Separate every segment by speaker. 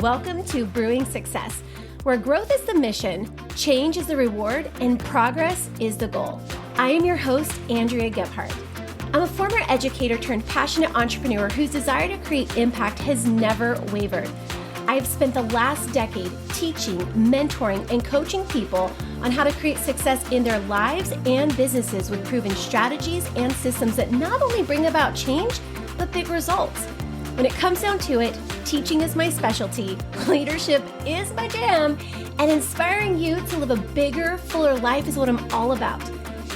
Speaker 1: welcome to Brewing Success, where growth is the mission, change is the reward, and progress is the goal. I am your host, Andrea Gebhardt. I'm a former educator turned passionate entrepreneur whose desire to create impact has never wavered. I have spent the last decade teaching, mentoring, and coaching people on how to create success in their lives and businesses with proven strategies and systems that not only bring about change, but big results. When it comes down to it, teaching is my specialty, leadership is my jam, and inspiring you to live a bigger, fuller life is what I'm all about.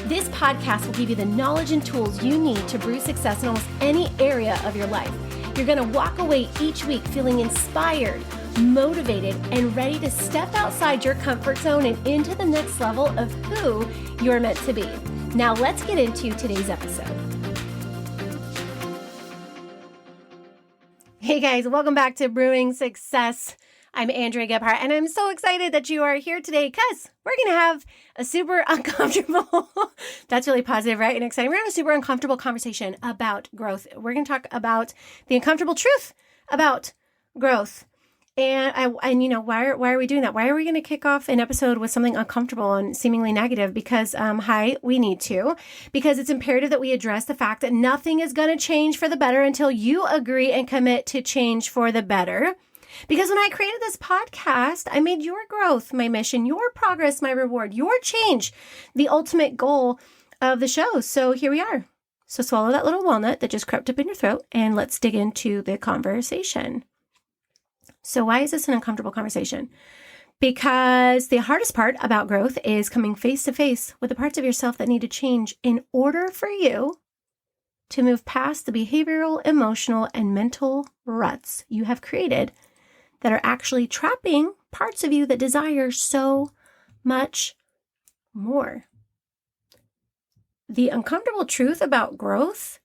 Speaker 1: This podcast will give you the knowledge and tools you need to brew success in almost any area of your life. You're going to walk away each week feeling inspired, motivated, and ready to step outside your comfort zone and into the next level of who you're meant to be. Now let's get into today's episode. Hey guys, welcome back to Brewing Success. I'm Andrea Gebhardt, and I'm so excited that you are here today because we're going to have a super uncomfortable, that's really positive, right? And exciting. We're going to have a super uncomfortable conversation about growth. We're going to talk about the uncomfortable truth about growth. And why are we doing that? Why are we going to kick off an episode with something uncomfortable and seemingly negative? Because, we need to. Because it's imperative that we address the fact that nothing is going to change for the better until you agree and commit to change for the better. Because when I created this podcast, I made your growth my mission, your progress my reward, your change the ultimate goal of the show. So here we are. So swallow that little walnut that just crept up in your throat and let's dig into the conversation. So why is this an uncomfortable conversation? Because the hardest part about growth is coming face to face with the parts of yourself that need to change in order for you to move past the behavioral, emotional, and mental ruts you have created that are actually trapping parts of you that desire so much more. The uncomfortable truth about growth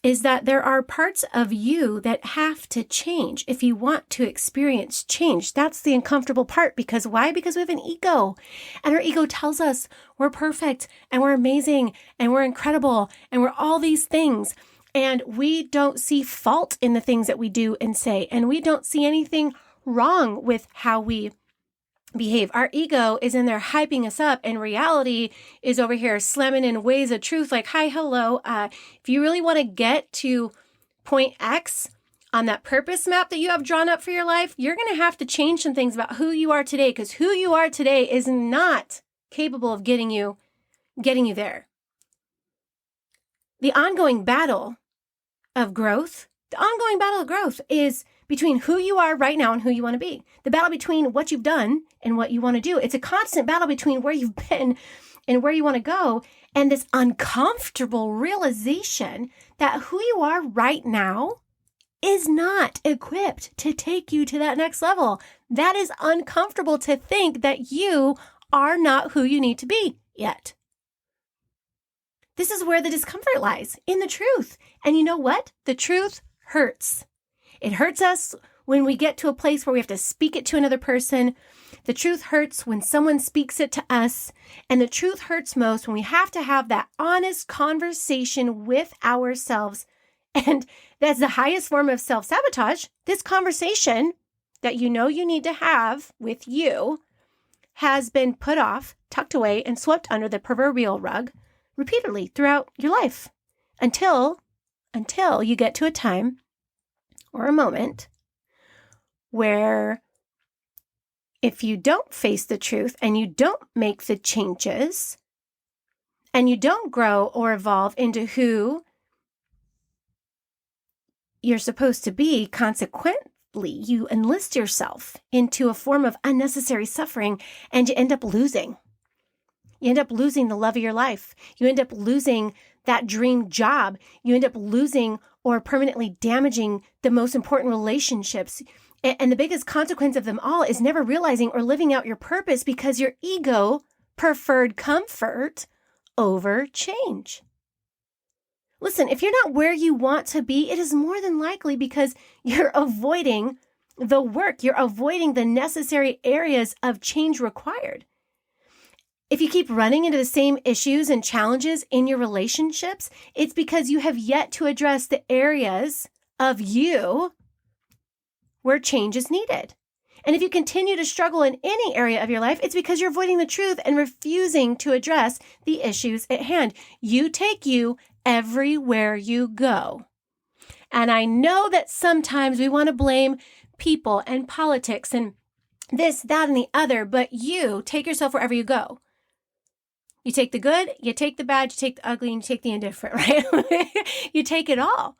Speaker 1: is that there are parts of you that have to change if you want to experience change. That's the uncomfortable part. Because why? Because we have an ego, and our ego tells us we're perfect and we're amazing and we're incredible and we're all these things. And we don't see fault in the things that we do and say, and we don't see anything wrong with how we behave. Our ego is in there hyping us up, and reality is over here slamming in ways of truth like, hi, hello. If you really want to get to point X on that purpose map that you have drawn up for your life, you're going to have to change some things about who you are today, because who you are today is not capable of getting you there. The ongoing battle of growth is between who you are right now and who you want to be. The battle between what you've done and what you want to do. It's a constant battle between where you've been and where you want to go. And this uncomfortable realization that who you are right now is not equipped to take you to that next level. That is uncomfortable to think that you are not who you need to be yet. This is where the discomfort lies, in the truth. And you know what? The truth hurts. It hurts us when we get to a place where we have to speak it to another person. The truth hurts when someone speaks it to us. And the truth hurts most when we have to have that honest conversation with ourselves. And that's the highest form of self-sabotage. This conversation that you know you need to have with you has been put off, tucked away, and swept under the proverbial rug repeatedly throughout your life until you get to a time or a moment where if you don't face the truth and you don't make the changes and you don't grow or evolve into who you're supposed to be, consequently, you enlist yourself into a form of unnecessary suffering and you end up losing. You end up losing the love of your life. You end up losing that dream job. You end up losing or permanently damaging the most important relationships. And the biggest consequence of them all is never realizing or living out your purpose because your ego preferred comfort over change. Listen, if you're not where you want to be, it is more than likely because you're avoiding the work. You're avoiding the necessary areas of change required. If you keep running into the same issues and challenges in your relationships, it's because you have yet to address the areas of you where change is needed. And if you continue to struggle in any area of your life, it's because you're avoiding the truth and refusing to address the issues at hand. You take you everywhere you go. And I know that sometimes we want to blame people and politics and this, that, and the other, but you take yourself wherever you go. You take the good, you take the bad, you take the ugly, and you take the indifferent, right? You take it all.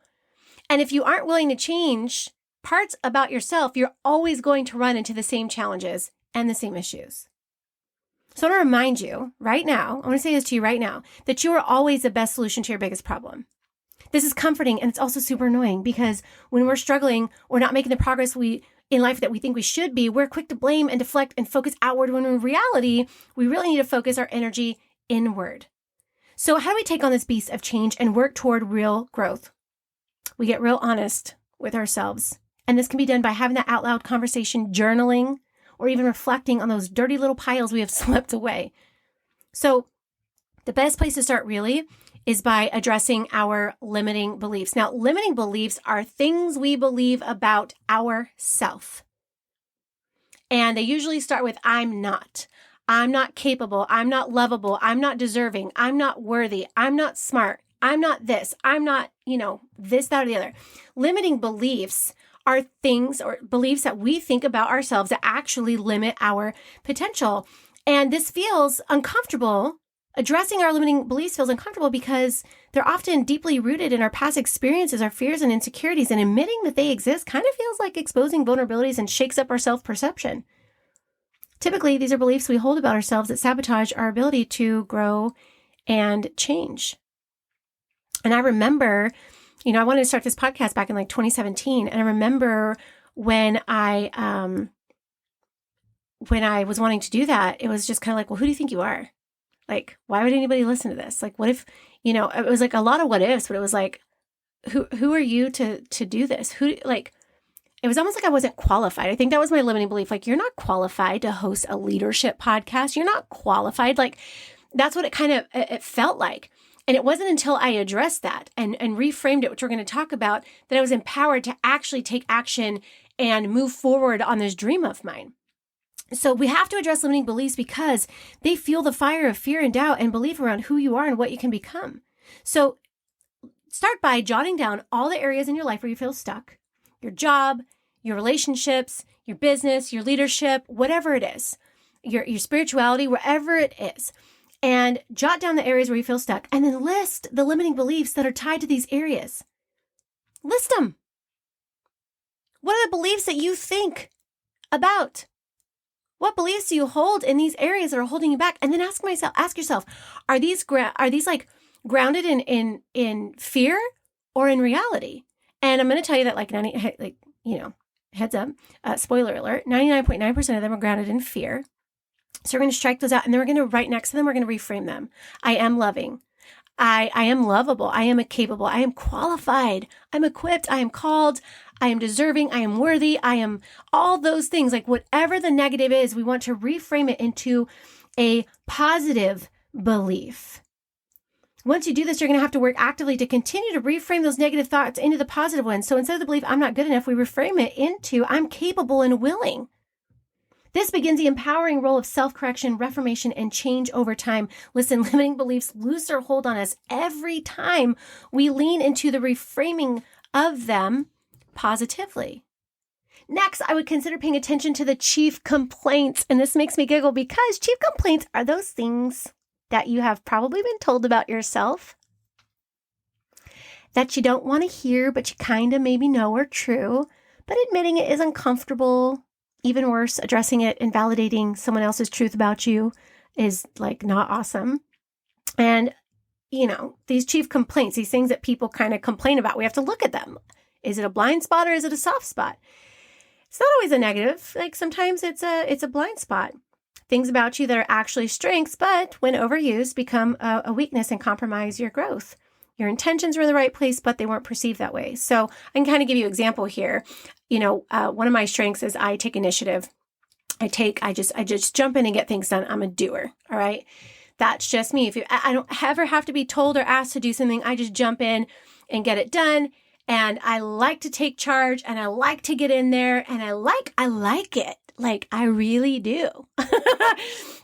Speaker 1: And if you aren't willing to change parts about yourself, you're always going to run into the same challenges and the same issues. So I want to remind you right now, I want to say this to you right now, that you are always the best solution to your biggest problem. This is comforting, and it's also super annoying because when we're struggling or not making the progress in life that we think we should be, we're quick to blame and deflect and focus outward, when in reality, we really need to focus our energy inward. So how do we take on this beast of change and work toward real growth? We get real honest with ourselves. And this can be done by having that out loud conversation, journaling, or even reflecting on those dirty little piles we have swept away. So the best place to start really is by addressing our limiting beliefs. Now, limiting beliefs are things we believe about ourself. And they usually start with, I'm not capable, I'm not lovable, I'm not deserving, I'm not worthy, I'm not smart, I'm not this, I'm not, this, that, or the other. Limiting beliefs are things or beliefs that we think about ourselves that actually limit our potential. And this feels uncomfortable. Addressing our limiting beliefs feels uncomfortable because they're often deeply rooted in our past experiences, our fears and insecurities, and admitting that they exist kind of feels like exposing vulnerabilities and shakes up our self-perception. Typically, these are beliefs we hold about ourselves that sabotage our ability to grow and change. And I remember, I wanted to start this podcast back in 2017. And I remember when I was wanting to do that, it was just kind of like, well, who do you think you are? Like, why would anybody listen to this? Like, what if, it was like a lot of what ifs, but it was like, who are you to do this? It was almost like I wasn't qualified. I think that was my limiting belief. Like, you're not qualified to host a leadership podcast. You're not qualified. Like, that's what it felt like. And it wasn't until I addressed that and reframed it, which we're going to talk about, that I was empowered to actually take action and move forward on this dream of mine. So we have to address limiting beliefs because they fuel the fire of fear and doubt and belief around who you are and what you can become. So start by jotting down all the areas in your life where you feel stuck, your job, your relationships, your business, your leadership, whatever it is, your spirituality, wherever it is. And jot down the areas where you feel stuck, and then list the limiting beliefs that are tied to these areas. List them. What are the beliefs that you think about? What beliefs do you hold in these areas that are holding you back? And then ask yourself, are these like grounded in fear or in reality? And I'm going to tell you that heads up, spoiler alert, 99.9% of them are grounded in fear. So we're going to strike those out, and then we're going to, right next to them, we're going to reframe them. I am loving. I am lovable. I am capable. I am qualified. I'm equipped. I am called. I am deserving. I am worthy. I am all those things. Like, whatever the negative is, we want to reframe it into a positive belief. Once you do this, you're going to have to work actively to continue to reframe those negative thoughts into the positive ones. So instead of the belief, I'm not good enough, we reframe it into, I'm capable and willing. This begins the empowering role of self-correction, reformation, and change over time. Listen, limiting beliefs lose their hold on us every time we lean into the reframing of them positively. Next, I would consider paying attention to the chief complaints. And this makes me giggle because chief complaints are those things that you have probably been told about yourself that you don't want to hear, but you kind of maybe know are true, but admitting it is uncomfortable. Even worse, addressing it and validating someone else's truth about you is not awesome. And, these chief complaints, these things that people kind of complain about, we have to look at them. Is it a blind spot or is it a soft spot? It's not always a negative. Sometimes it's a blind spot. Things about you that are actually strengths, but when overused, become a weakness and compromise your growth. Your intentions were in the right place, but they weren't perceived that way. So I can kind of give you an example here. One of my strengths is I take initiative. I just jump in and get things done. I'm a doer. All right. That's just me. I don't ever have to be told or asked to do something. I just jump in and get it done. and I like to take charge, and I like to get in there, and I like it. Like, I really do.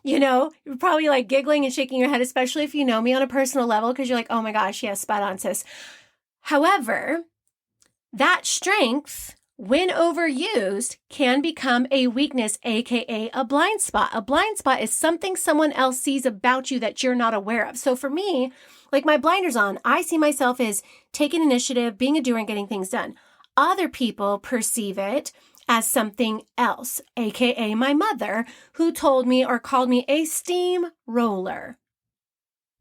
Speaker 1: You're probably like giggling and shaking your head, especially if you know me on a personal level, because you're like, oh my gosh, yes, spot on, sis. However, that strength, when overused, can become a weakness, aka a blind spot. A blind spot is something someone else sees about you that you're not aware of. So for me, like my blinders on, I see myself as taking initiative, being a doer, and getting things done. Other people perceive it as something else, aka my mother, who told me or called me a steamroller.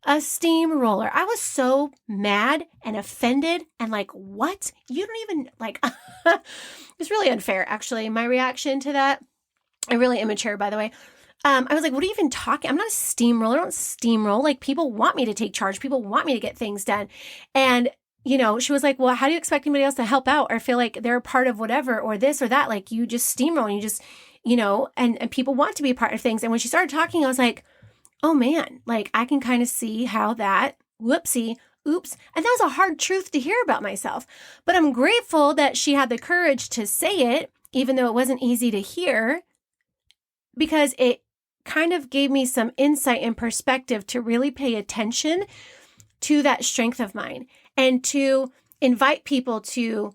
Speaker 1: A steamroller. I was so mad and offended and like, what? You don't even like, it's really unfair, actually. My reaction to that, I'm really immature, by the way. I was like, what are you even talking? I'm not a steamroller. I don't steamroll. Like, people want me to take charge. People want me to get things done. And she was like, well, how do you expect anybody else to help out or feel like they're a part of whatever or this or that? Like, you just steamroll and you just, and people want to be a part of things. And when she started talking, I was like, oh man, like I can kind of see how that, whoopsie, oops. And that was a hard truth to hear about myself. But I'm grateful that she had the courage to say it, even though it wasn't easy to hear, because it kind of gave me some insight and perspective to really pay attention to that strength of mine and to invite people to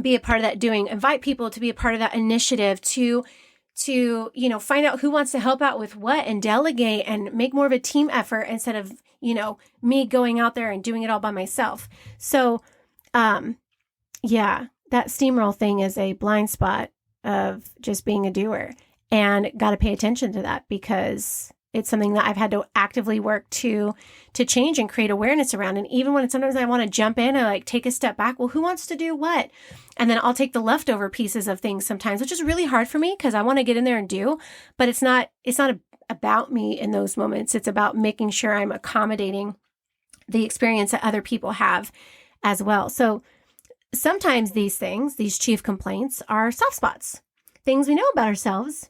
Speaker 1: be a part of that doing, invite people to be a part of that initiative, to find out who wants to help out with what and delegate and make more of a team effort instead of, me going out there and doing it all by myself. So, that steamroll thing is a blind spot of just being a doer, and got to pay attention to that because it's something that I've had to actively work to change and create awareness around. And even when sometimes I want to jump in and like take a step back, well, who wants to do what? And then I'll take the leftover pieces of things sometimes, which is really hard for me because I want to get in there and do, but it's not about me in those moments. It's about making sure I'm accommodating the experience that other people have as well. So sometimes these things, these chief complaints, are soft spots, things we know about ourselves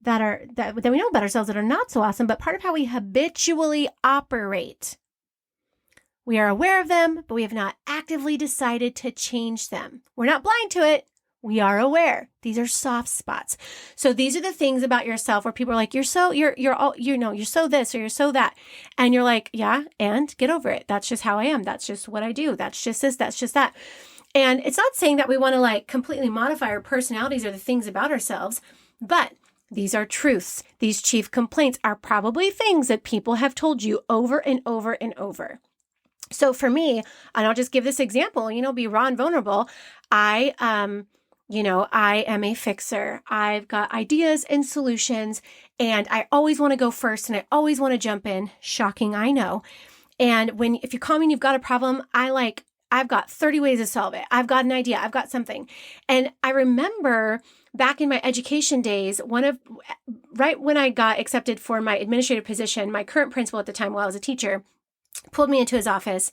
Speaker 1: that we know about ourselves that are not so awesome, but part of how we habitually operate. We are aware of them, but we have not actively decided to change them. We're not blind to it. We are aware. These are soft spots. So these are the things about yourself where people are like, you're so this or you're so that. And you're like, yeah, and get over it. That's just how I am. That's just what I do. That's just this, that's just that. And it's not saying that we want to like completely modify our personalities or the things about ourselves, but these are truths. These chief complaints are probably things that people have told you over and over and over. So for me, and I'll just give this example, be raw and vulnerable. I am a fixer. I've got ideas and solutions, and I always want to go first, and I always want to jump in. Shocking, I know. And if you call me and you've got a problem, I've got 30 ways to solve it. I've got an idea. I've got something. And I remember back in my education days, right when I got accepted for my administrative position, my current principal at the time while I was a teacher pulled me into his office,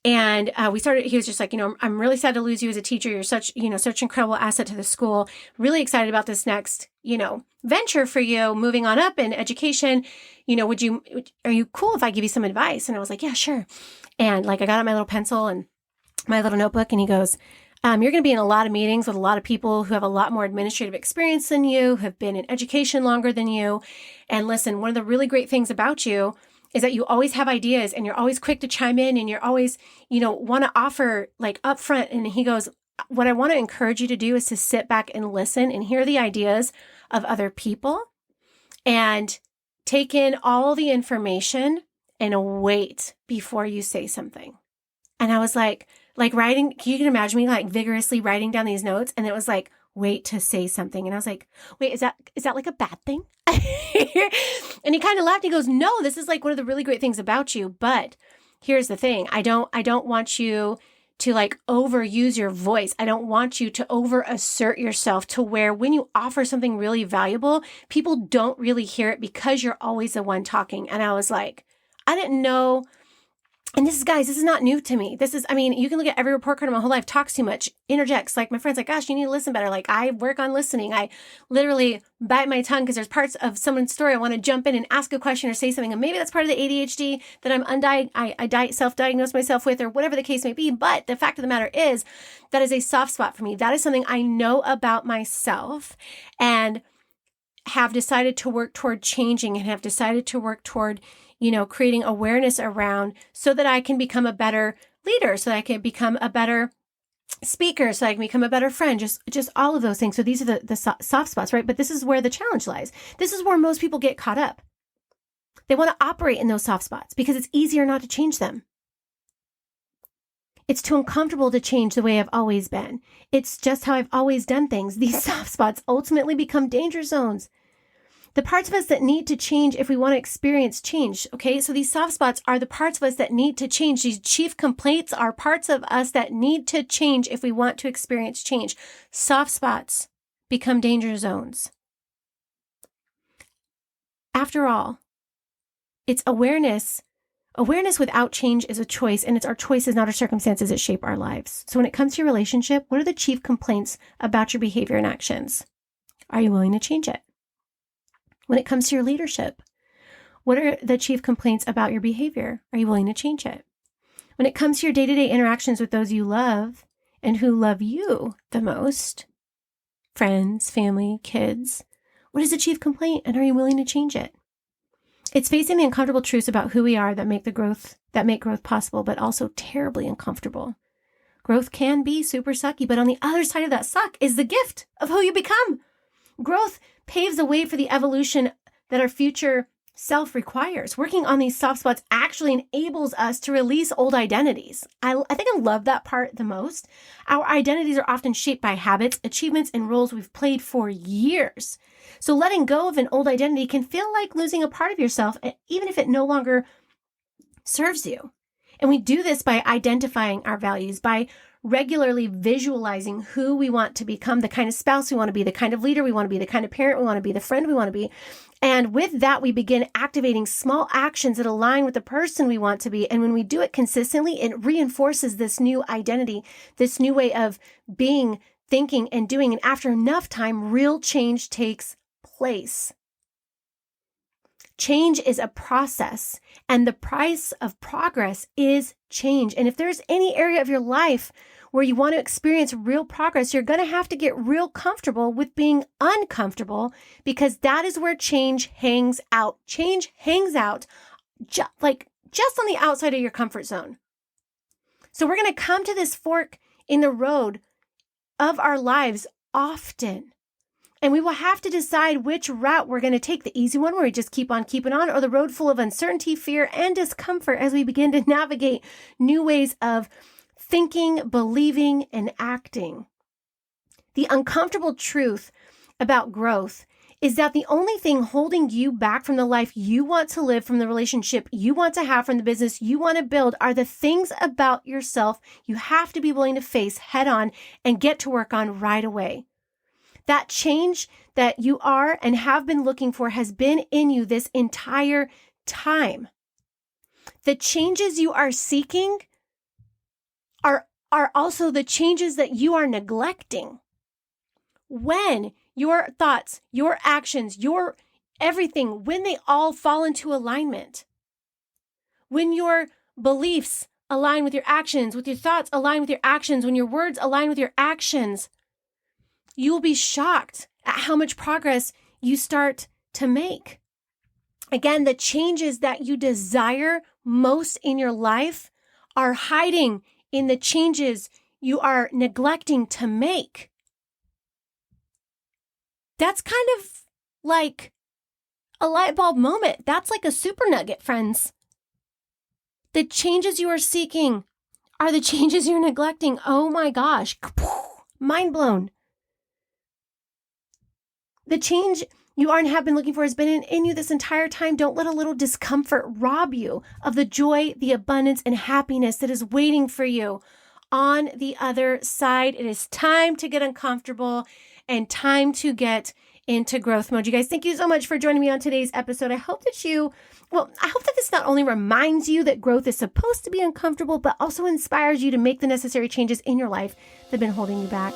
Speaker 1: and he was just like, I'm really sad to lose you as a teacher. You're such an incredible asset to the school. Really excited about this next, venture for you, moving on up in education. Are you cool if I give you some advice? And I was like, yeah, sure. And like, I got out my little pencil and my little notebook, and he goes, you're going to be in a lot of meetings with a lot of people who have a lot more administrative experience than you, have been in education longer than you. And listen, one of the really great things about you is that you always have ideas and you're always quick to chime in and you're always, want to offer like upfront. And he goes, what I want to encourage you to do is to sit back and listen and hear the ideas of other people and take in all the information and wait before you say something. And I was like writing, you can imagine me like vigorously writing down these notes. And it was like, wait to say something. And I was like, wait, is that like a bad thing? And he kind of laughed. He goes, no, this is like one of the really great things about you. But here's the thing. I don't want you to like overuse your voice. I don't want you to over assert yourself to where when you offer something really valuable, people don't really hear it because you're always the one talking. And I was like, I didn't know And guys, this is not new to me. You can look at every report card of my whole life. Talks too much, interjects. Like my friends, like, gosh, you need to listen better. Like I work on listening. I literally bite my tongue because there's parts of someone's story I want to jump in and ask a question or say something. And maybe that's part of the ADHD that I self-diagnose myself with, or whatever the case may be. But the fact of the matter is that is a soft spot for me. That is something I know about myself and have decided to work toward changing, and have decided to work toward creating awareness around, so that I can become a better leader, so that I can become a better speaker, so I can become a better friend, just all of those things. So these are the soft spots, right? But this is where the challenge lies. This is where most people get caught up. They want to operate in those soft spots because it's easier not to change them. It's too uncomfortable to change the way I've always been. It's just how I've always done things. These soft spots ultimately become danger zones. The parts of us that need to change if we want to experience change, okay? So these soft spots are the parts of us that need to change. These chief complaints are parts of us that need to change if we want to experience change. Soft spots become danger zones. After all, it's awareness. Awareness without change is a choice, and it's our choices, not our circumstances, that shape our lives. So when it comes to your relationship, what are the chief complaints about your behavior and actions? Are you willing to change it? When it comes to your leadership, what are the chief complaints about your behavior? Are you willing to change it? When it comes to your day-to-day interactions with those you love and who love you the most, friends, family, kids, what is the chief complaint, and are you willing to change it? It's facing the uncomfortable truths about who we are that make growth possible, but also terribly uncomfortable. Growth can be super sucky, but on the other side of that suck is the gift of who you become. Growth paves the way for the evolution that our future self requires. Working on these soft spots actually enables us to release old identities. I think I love that part the most. Our identities are often shaped by habits, achievements, and roles we've played for years. So letting go of an old identity can feel like losing a part of yourself, even if it no longer serves you. And we do this by identifying our values, by regularly visualizing who we want to become, the kind of spouse we want to be, the kind of leader we want to be, the kind of parent we want to be, the friend we want to be. And with that, we begin activating small actions that align with the person we want to be. And when we do it consistently, it reinforces this new identity, this new way of being, thinking, and doing. And after enough time, real change takes place. Change is a process, and the price of progress is change. And if there's any area of your life where you want to experience real progress, you're going to have to get real comfortable with being uncomfortable, because that is where change hangs out. Change hangs out just on the outside of your comfort zone. So we're going to come to this fork in the road of our lives often. And we will have to decide which route we're going to take, the easy one where we just keep on keeping on, or the road full of uncertainty, fear, and discomfort as we begin to navigate new ways of thinking, believing, and acting. The uncomfortable truth about growth is that the only thing holding you back from the life you want to live, from the relationship you want to have, from the business you want to build, are the things about yourself you have to be willing to face head on and get to work on right away. That change that you are and have been looking for has been in you this entire time. The changes you are seeking are also the changes that you are neglecting. When your thoughts, your actions, your everything, when they all fall into alignment, when your beliefs align with your actions, with your thoughts align with your actions, when your words align with your actions, you will be shocked at how much progress you start to make. Again, the changes that you desire most in your life are hiding in the changes you are neglecting to make. That's kind of like a light bulb moment. That's like a super nugget, friends. The changes you are seeking are the changes you're neglecting. Oh my gosh. Mind blown. The change you are and have been looking for has been in you this entire time. Don't let a little discomfort rob you of the joy, the abundance, and happiness that is waiting for you on the other side. It is time to get uncomfortable and time to get into growth mode. You guys, thank you so much for joining me on today's episode. I hope that this not only reminds you that growth is supposed to be uncomfortable, but also inspires you to make the necessary changes in your life that have been holding you back.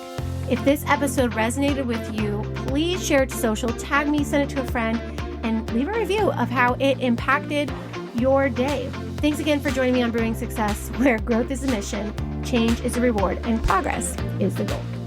Speaker 1: If this episode resonated with you, please share it to social, tag me, send it to a friend, and leave a review of how it impacted your day. Thanks again for joining me on Brewing Success, where growth is the mission, change is the reward, and progress is the goal.